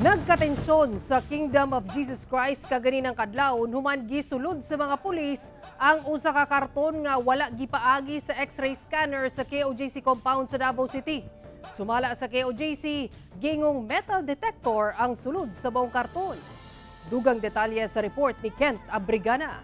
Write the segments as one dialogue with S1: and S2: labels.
S1: Nagka-tensyon sa Kingdom of Jesus Christ kaganinang kadlawon human gisulod sa mga pulis ang usa ka karton nga wala gipaagi sa X-ray scanner sa KOJC compound sa Davao City. Sumala sa KOJC, gingong metal detector ang sulod sa buong karton. Dugang detalye sa report ni Kent Abrigana.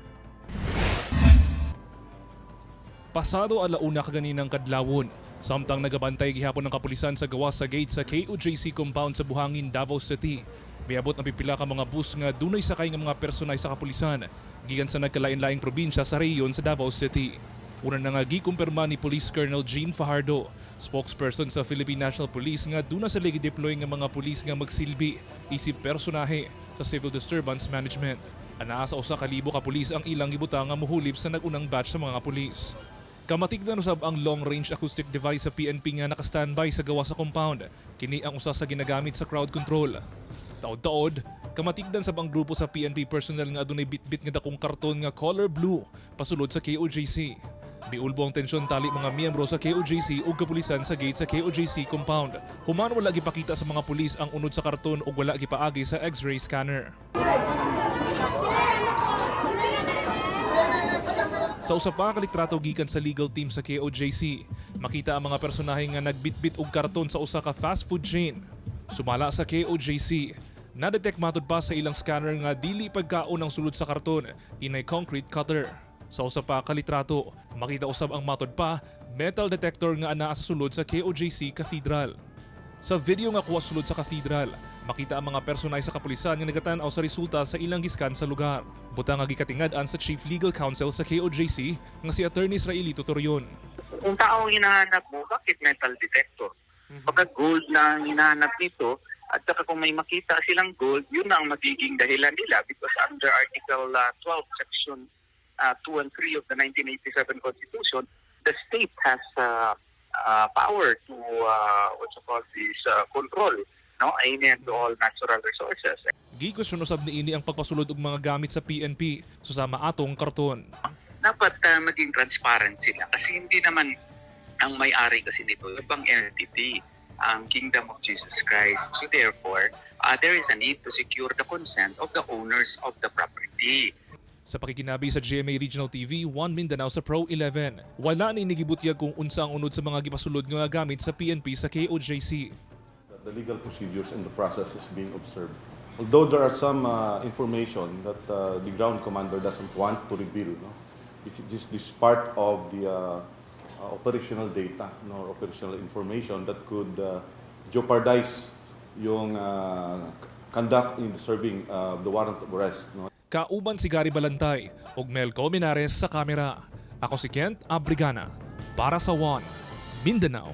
S2: Pasado alauna kaganinang kadlawon, samtang nagabantay gihapon ng kapulisan sa gawas sa gate sa KOJC compound sa Buhangin, Davao City. Miabot ang pipila ka mga bus nga dunay sakay nga mga personay sa kapulisan gikan sa nagkalain-laing probinsya sa rehiyon sa Davao City. Una na nga gikumpirma ni Police Colonel Jean Fajardo, spokesperson sa Philippine National Police nga duna sa deploy nga mga pulis nga magsilbi isip personahe sa civil disturbance management. Anaa sa usa ka libo ka pulis ang ilang gibutang nga muhulip sa nagunang batch sa mga pulis. Kamatigdan usab ang long-range acoustic device sa PNP nga naka-standby sa gawa sa compound. Kini ang usa sa ginagamit sa crowd control. Taod-taod, kamatigdan sab ang grupo sa PNP personnel nga adunay bitbit nga dakong karton nga color blue pasulod sa KOJC. Biulbo ang tensyon tali mga miyembro sa KOJC ug kapulisan sa gate sa KOJC compound. Human wala gipakita sa mga pulis ang unod sa karton ug wala gipaagi sa X-ray scanner. Sa usa pa ka litrato gikan sa legal team sa KOJC, makita ang mga personahe nga nagbitbit og karton sa usa ka fast food chain. Sumala sa KOJC, na-detect matud pa sa ilang scanner nga dili pagkaon ang sulod sa karton inay concrete cutter. Sa usa pa ka litrato, makita usab ang matud pa metal detector nga anaa sa sulod sa KOJC Cathedral. Sa video nga kuha sulod sa Cathedral, makita ang mga personay sa kapulisan nga nagatan-aw sa resulta sa ilang giskan sa lugar. Butang nga gikatingad-an sa Chief Legal Counsel sa KOJC nga si Attorney Israelito Torion.
S3: Kung tao ang hinahanap mo, bakit metal detector? Pagka gold na ang hinahanap nito, at saka kung may makita silang gold, yun na ang magiging dahilan nila because under Article 12, Section 2 and 3 of the 1987 Constitution, the state has power to control, no, amen to all natural resources.
S2: Gikusyon usab niini ang pagpasulod og mga gamit sa PNP susama atong karton.
S3: Dapat maging transparent sila kasi hindi naman ang may-ari kasi nito ibang entity, ang Kingdom of Jesus Christ. So therefore, there is a need to secure the consent of the owners of the property.
S2: Sa pakikinabi sa GMA Regional TV 1 Mindanao sa Pro 11, wala ni nigibutyag kung unsa ang unod sa mga gipasulod nga gamit sa PNP sa KOJC.
S4: The legal procedures and the process is being observed. Although there are some information that the ground commander doesn't want to reveal, no? This is part of the operational data, no, operational information that could jeopardize yung conduct in the serving the warrant of arrest. No?
S2: Kauban si Gary Balantay ug Melco Minares sa kamera. Ako si Kent Abrigana para sa 1 Mindanao.